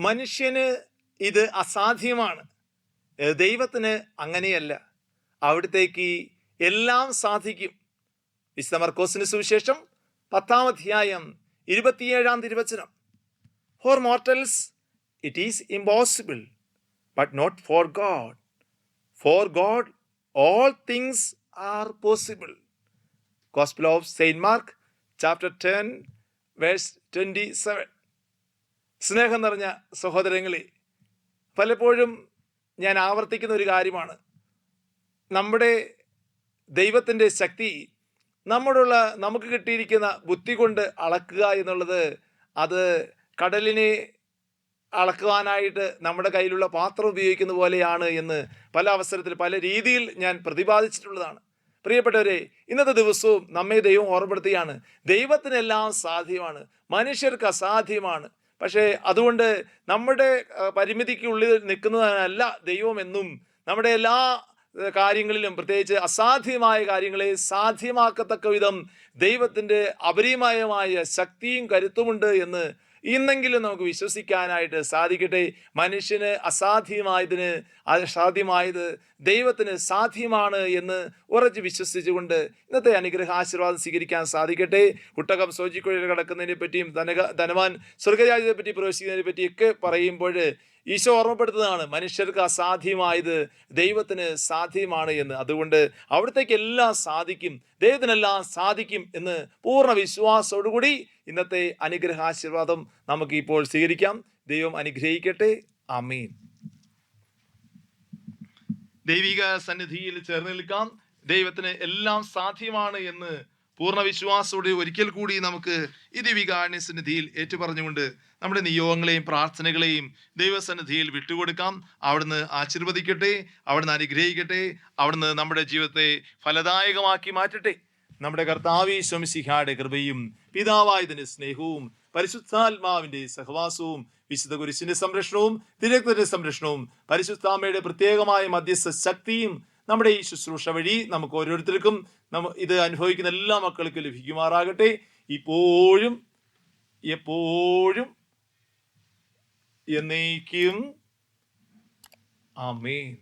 മനുഷ്യന് ഇത് അസാധ്യമാണ്. ദൈവത്തിന് അങ്ങനെയല്ല. അവിടുത്തേക്ക് എല്ലാം സാധിക്കും. വിശുദ്ധ മർക്കോസിന് സുവിശേഷം 10-ാം അധ്യായം 27-ാം തിരുവചനം. For mortals it is impossible, but not for God. For God all things are possible. Gospel of Saint Mark chapter 10 verse 27. സ്നേഹം നിറഞ്ഞ സഹോദരങ്ങളെ, പലപ്പോഴും ഞാൻ ആവർത്തിക്കുന്ന ഒരു കാര്യമാണ്, നമ്മുടെ ദൈവത്തിൻ്റെ ശക്തി നമുക്ക് കിട്ടിയിരിക്കുന്ന ബുദ്ധി കൊണ്ട് അളക്കുക എന്നുള്ളത് അത് കടലിനെ അളക്കുവാനായിട്ട് നമ്മുടെ കയ്യിലുള്ള പാത്രം ഉപയോഗിക്കുന്ന പോലെയാണ് എന്ന് പല അവസരത്തിൽ പല രീതിയിൽ ഞാൻ പ്രതിപാദിച്ചിട്ടുള്ളതാണ്. പ്രിയപ്പെട്ടവരെ, ഇന്നത്തെ ദിവസവും നമ്മെ ദൈവം ഓർമ്മപ്പെടുത്തുകയാണ്, ദൈവത്തിനെല്ലാം സാധ്യമാണ്, മനുഷ്യർക്ക് അസാധ്യമാണ്. പക്ഷേ അതുകൊണ്ട് നമ്മുടെ പരിമിതിക്കുള്ളിൽ നിൽക്കുന്നതല്ല ദൈവമെന്നും, നമ്മുടെ എല്ലാ കാര്യങ്ങളിലും പ്രത്യേകിച്ച് അസാധ്യമായ കാര്യങ്ങളെ സാധ്യമാക്കത്തക്ക വിധം ദൈവത്തിൻ്റെ അപരിമയമായ ശക്തിയും കരുത്തുമുണ്ട് എന്ന് ഇന്നെങ്കിലും നമുക്ക് വിശ്വസിക്കാനായിട്ട് സാധിക്കട്ടെ. മനുഷ്യന് അസാധ്യമായത് ദൈവത്തിന് സാധ്യമാണ് എന്ന് ഉറച്ച് വിശ്വസിച്ചുകൊണ്ട് ഇന്നത്തെ അനുഗ്രഹ ആശീർവാദം സ്വീകരിക്കാൻ സാധിക്കട്ടെ. കുട്ടകം സോജിക്കുഴൽ കടക്കുന്നതിനെ പറ്റിയും ധനവാൻ സ്വർഗരാജ്യത്തെ പറ്റി പ്രവേശിക്കുന്നതിനെ പറ്റിയൊക്കെ പറയുമ്പോൾ ഈശോ ഓർമ്മപ്പെടുത്തുന്നതാണ്, മനുഷ്യർക്ക് അസാധ്യമായത് ദൈവത്തിന് സാധ്യമാണ് എന്ന്. അതുകൊണ്ട് അവിടത്തേക്ക് എല്ലാം സാധിക്കും, ദൈവത്തിനെല്ലാം സാധിക്കും എന്ന് പൂർണ്ണ വിശ്വാസത്തോടുകൂടി ഇന്നത്തെ അനുഗ്രഹ ആശീർവാദം നമുക്ക് ഇപ്പോൾ സ്വീകരിക്കാം. ദൈവം അനുഗ്രഹിക്കട്ടെ. ആമേൻ. ദൈവിക സന്നിധിയിൽ ചേർന്ന് നിൽക്കാം. ദൈവത്തിന് എല്ലാം സാധ്യമാണ് എന്ന് പൂർണ്ണ വിശ്വാസത്തോടെ ഒരിക്കൽ കൂടി നമുക്ക് ഈ ദൈവികാരുണ്യ സന്നിധിയിൽ ഏറ്റുപറഞ്ഞുകൊണ്ട് നമ്മുടെ നിയോഗങ്ങളെയും പ്രാർത്ഥനകളെയും ദൈവസന്നിധിയിൽ വിട്ടുകൊടുക്കാം. അവിടുന്ന് ആശീർവദിക്കട്ടെ, അവിടുന്ന് അനുഗ്രഹിക്കട്ടെ, അവിടുന്ന് നമ്മുടെ ജീവിതത്തെ ഫലദായകമാക്കി മാറ്റട്ടെ. നമ്മുടെ കർത്താവേ ഈശോ മിശിഹായുടെ കൃപയും പിതാവായതിന്റെ സ്നേഹവും പരിശുദ്ധാത്മാവിന്റെ സഹവാസവും വിശുദ്ധ കുരിശിന്റെ സംരക്ഷണവും തിരുരക്തത്തിന്റെ സംരക്ഷണവും പരിശുദ്ധാമ്മയുടെ പ്രത്യേകമായ മധ്യസ്ഥ ശക്തിയും നമ്മുടെ ഈ ശുശ്രൂഷ വഴി നമുക്ക് ഓരോരുത്തർക്കും ഇത് അനുഭവിക്കുന്ന എല്ലാ മക്കൾക്കും ലഭിക്കുമാറാകട്ടെ, ഇപ്പോഴും എപ്പോഴും എന്നേക്കും. ആമേൻ.